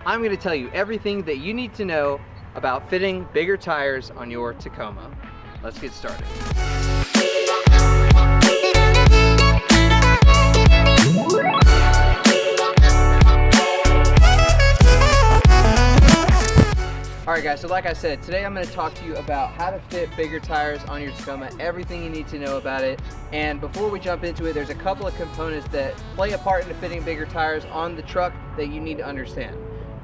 I'm going to tell you everything that you need to know about fitting bigger tires on your Tacoma. Let's get started. Alright guys, so like I said, today I'm going to talk to you about how to fit bigger tires on your Tacoma, everything you need to know about it. And before we jump into it, there's a couple of components that play a part in fitting bigger tires on the truck that you need to understand.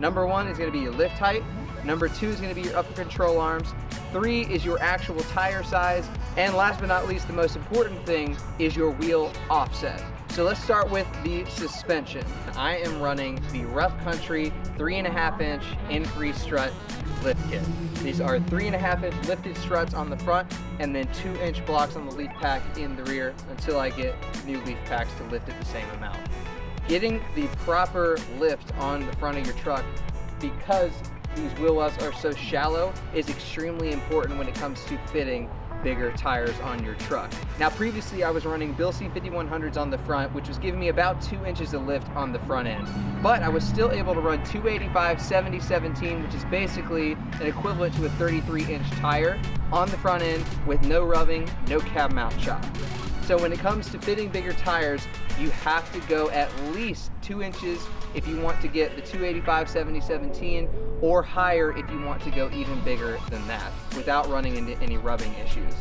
Number one is going to be your lift height. Number two is going to be your upper control arms. 3 is your actual tire size. And last but not least, the most important thing is your wheel offset. So let's start with the suspension. I am running the Rough Country 3.5 inch increase strut lift kit. These are 3.5 inch lifted struts on the front and then 2 inch blocks on the leaf pack in the rear until I get new leaf packs to lift it the same amount. Getting the proper lift on the front of your truck, because these wheel wells are so shallow, is extremely important when it comes to fitting bigger tires on your truck. Now previously I was running Bilstein 5100s on the front, which was giving me about 2 inches of lift on the front end, but I was still able to run 285 70/17, which is basically an equivalent to a 33 inch tire on the front end with no rubbing, no cab mount chop. So when it comes to fitting bigger tires, you have to go at least 2 inches if you want to get the 285 70/17, or higher if you want to go even bigger than that without running into any rubbing issues.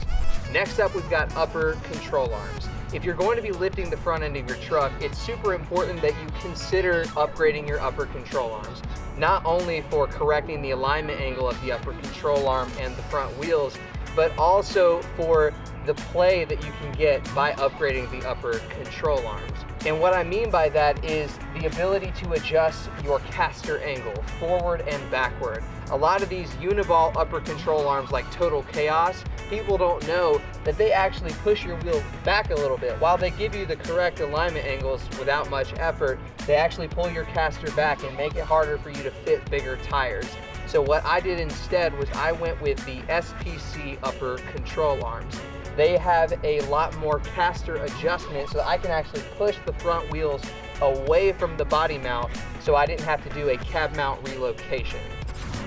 Next up, we've got upper control arms. If you're going to be lifting the front end of your truck, it's super important that you consider upgrading your upper control arms, not only for correcting the alignment angle of the upper control arm and the front wheels, but also for the play that you can get by upgrading the upper control arms. And what I mean by that is the ability to adjust your caster angle forward and backward. A lot of these uniball upper control arms like Total Chaos, people don't know that they actually push your wheel back a little bit. While they give you the correct alignment angles without much effort, they actually pull your caster back and make it harder for you to fit bigger tires. So what I did instead was I went with the SPC upper control arms. They have a lot more caster adjustment, so that I can actually push the front wheels away from the body mount so I didn't have to do a cab mount relocation.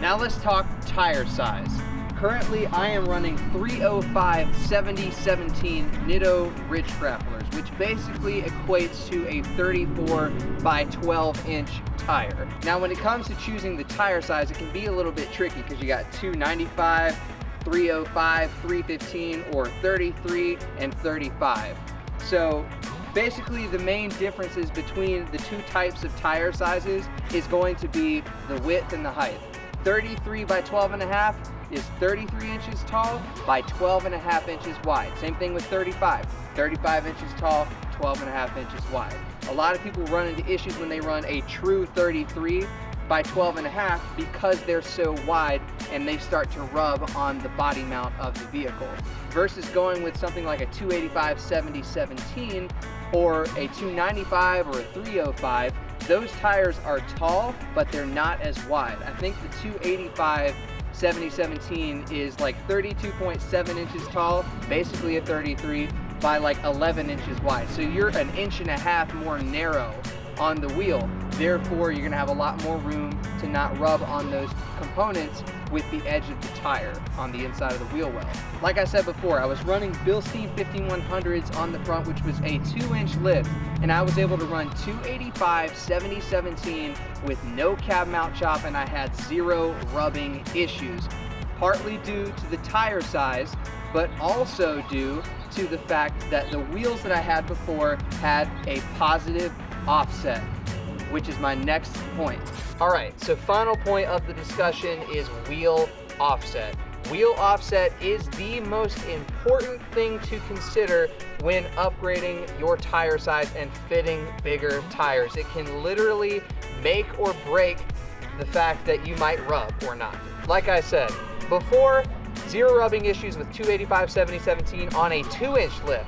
Now let's talk tire size. Currently I am running 305 70/17 Nitto Ridge Grapplers, which basically equates to a 34 by 12 inch tire. Now when it comes to choosing the tire size, it can be a little bit tricky because you got 295, 305, 315, or 33 and 35. So basically the main differences between the two types of tire sizes is going to be the width and the height. 33 by 12.5 is 33 inches tall by 12.5 inches wide. Same thing with 35. 35 inches tall, 12.5 inches wide. A lot of people run into issues when they run a true 33 by 12.5 because they're so wide and they start to rub on the body mount of the vehicle. Versus going with something like a 285 70/17 or a 295 or a 305, those tires are tall, but they're not as wide. I think the 285 70/17 is like 32.7 inches tall, basically a 33, by like 11 inches wide. So you're an inch and a half more narrow on the wheel. Therefore, you're gonna have a lot more room to not rub on those components with the edge of the tire on the inside of the wheel well. Like I said before, I was running Bilstein 5100s on the front, which was a 2 inch lift, and I was able to run 285 70/17 with no cab mount chop, and I had 0 rubbing issues. Partly due to the tire size, but also due to the fact that the wheels that I had before had a positive offset, which is my next point. All right, so final point of the discussion is wheel offset. Wheel offset is the most important thing to consider when upgrading your tire size and fitting bigger tires. It can literally make or break the fact that you might rub or not. Like I said before, 0 rubbing issues with 285 70/17 on a 2 inch lift.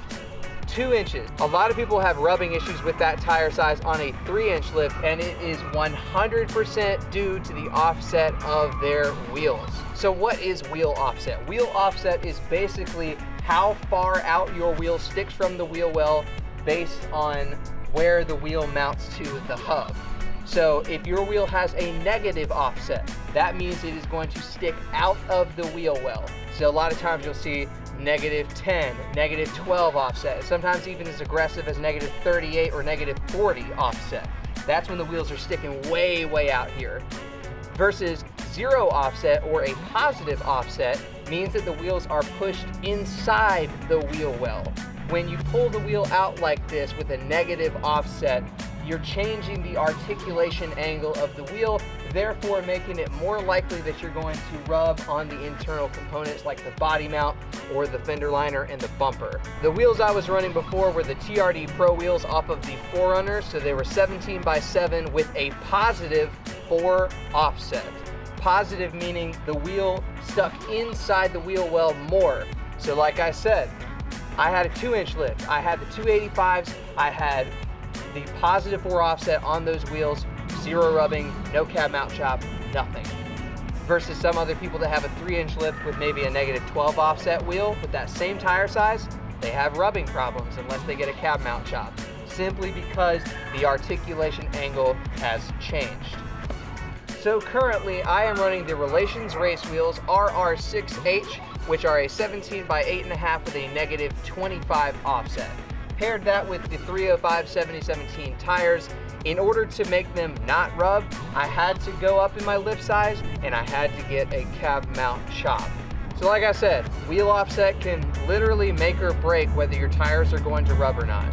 2 inches. A lot of people have rubbing issues with that tire size on a 3 inch lift, and it is 100% due to the offset of their wheels. So what is wheel offset? Wheel offset is basically how far out your wheel sticks from the wheel well based on where the wheel mounts to the hub. So if your wheel has a negative offset, that means it is going to stick out of the wheel well. So a lot of times you'll see -10, -12 offset, sometimes even as aggressive as -38 or -40 offset. That's when the wheels are sticking way, way out here. Versus 0 offset or a positive offset means that the wheels are pushed inside the wheel well. When you pull the wheel out like this with a negative offset, you're changing the articulation angle of the wheel, therefore making it more likely that you're going to rub on the internal components like the body mount or the fender liner and the bumper. The wheels I was running before were the TRD Pro wheels off of the 4Runner, so they were 17x7 with a positive 4 offset. Positive meaning the wheel stuck inside the wheel well more. So like I said, I had a 2-inch lift, I had the 285s, I had the positive 4 offset on those wheels, 0 rubbing, no cab mount chop, nothing. Versus some other people that have a 3-inch lift with maybe a -12 offset wheel with that same tire size, they have rubbing problems unless they get a cab mount chop, simply because the articulation angle has changed. So currently I am running the Relations Race Wheels RR6H, which are a 17x8.5 with a -25 offset. Paired that with the 305 7017 tires. In order to make them not rub, I had to go up in my lift size and I had to get a cab mount chop. So like I said, wheel offset can literally make or break whether your tires are going to rub or not.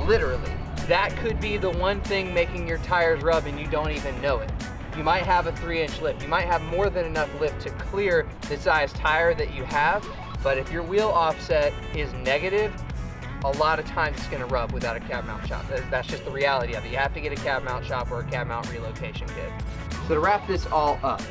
Literally. That could be the one thing making your tires rub and you don't even know it. You might have a 3-inch lift. You might have more than enough lift to clear the size tire that you have, but if your wheel offset is negative, a lot of times it's gonna rub without a cab mount chop. That's just the reality of it. You have to get a cab mount chop or a cab mount relocation kit. So to wrap this all up,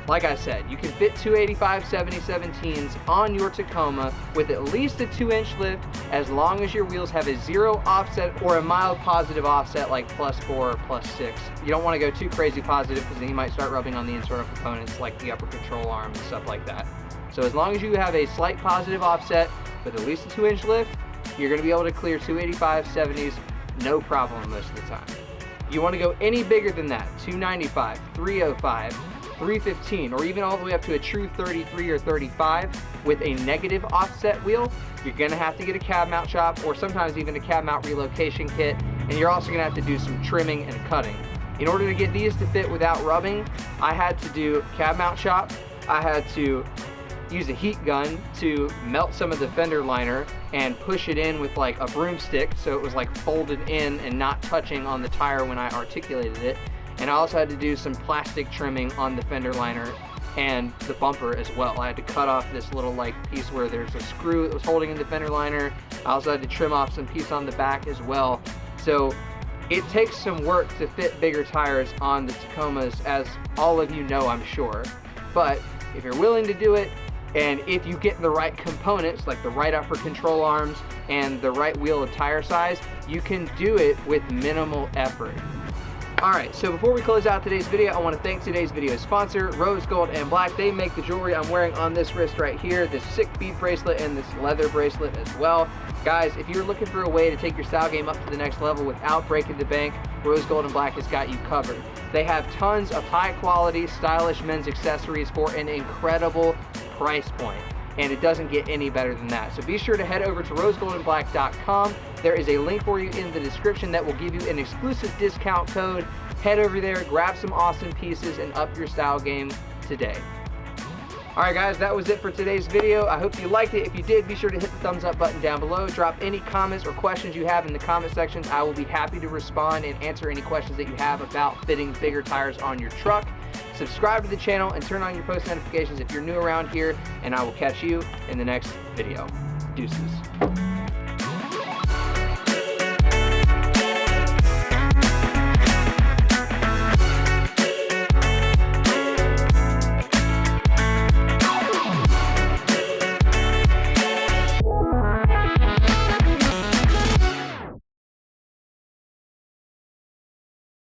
like I said, you can fit 285 7017s on your Tacoma with at least a 2-inch lift as long as your wheels have a 0 offset or a mild positive offset like +4 or +6. You don't want to go too crazy positive because then you might start rubbing on the internal components like the upper control arm and stuff like that. So as long as you have a slight positive offset with at least a 2-inch lift, you're going to be able to clear 285 70s no problem most of the time. You want to go any bigger than that, 295, 305, 315, or even all the way up to a true 33 or 35 with a negative offset wheel, you're going to have to get a cab mount chop or sometimes even a cab mount relocation kit, and you're also going to have to do some trimming and cutting. In order to get these to fit without rubbing, I had to do cab mount chop, I had to use a heat gun to melt some of the fender liner and push it in with like a broomstick so it was like folded in and not touching on the tire when I articulated it. And I also had to do some plastic trimming on the fender liner and the bumper as well. I had to cut off this little like piece where there's a screw that was holding in the fender liner. I also had to trim off some piece on the back as well. So it takes some work to fit bigger tires on the Tacomas, as all of you know, I'm sure. But if you're willing to do it, and if you get the right components, like the right upper control arms and the right wheel of tire size, you can do it with minimal effort. Alright, so before we close out today's video, I want to thank today's video sponsor, Rose Gold and Black. They make the jewelry I'm wearing on this wrist right here, this sick bead bracelet and this leather bracelet as well. Guys, if you're looking for a way to take your style game up to the next level without breaking the bank, Rose Gold and Black has got you covered. They have tons of high quality, stylish men's accessories for an incredible price point, and it doesn't get any better than that. So be sure to head over to rosegoldandblack.com. There is a link for you in the description that will give you an exclusive discount code. Head over there, grab some awesome pieces, and up your style game today. Alright guys, that was it for today's video. I hope you liked it. If you did, be sure to hit the thumbs up button down below. Drop any comments or questions you have in the comment section. I will be happy to respond and answer any questions that you have about fitting bigger tires on your truck. Subscribe to the channel and turn on your post notifications if you're new around here, and I will catch you in the next video. Deuces.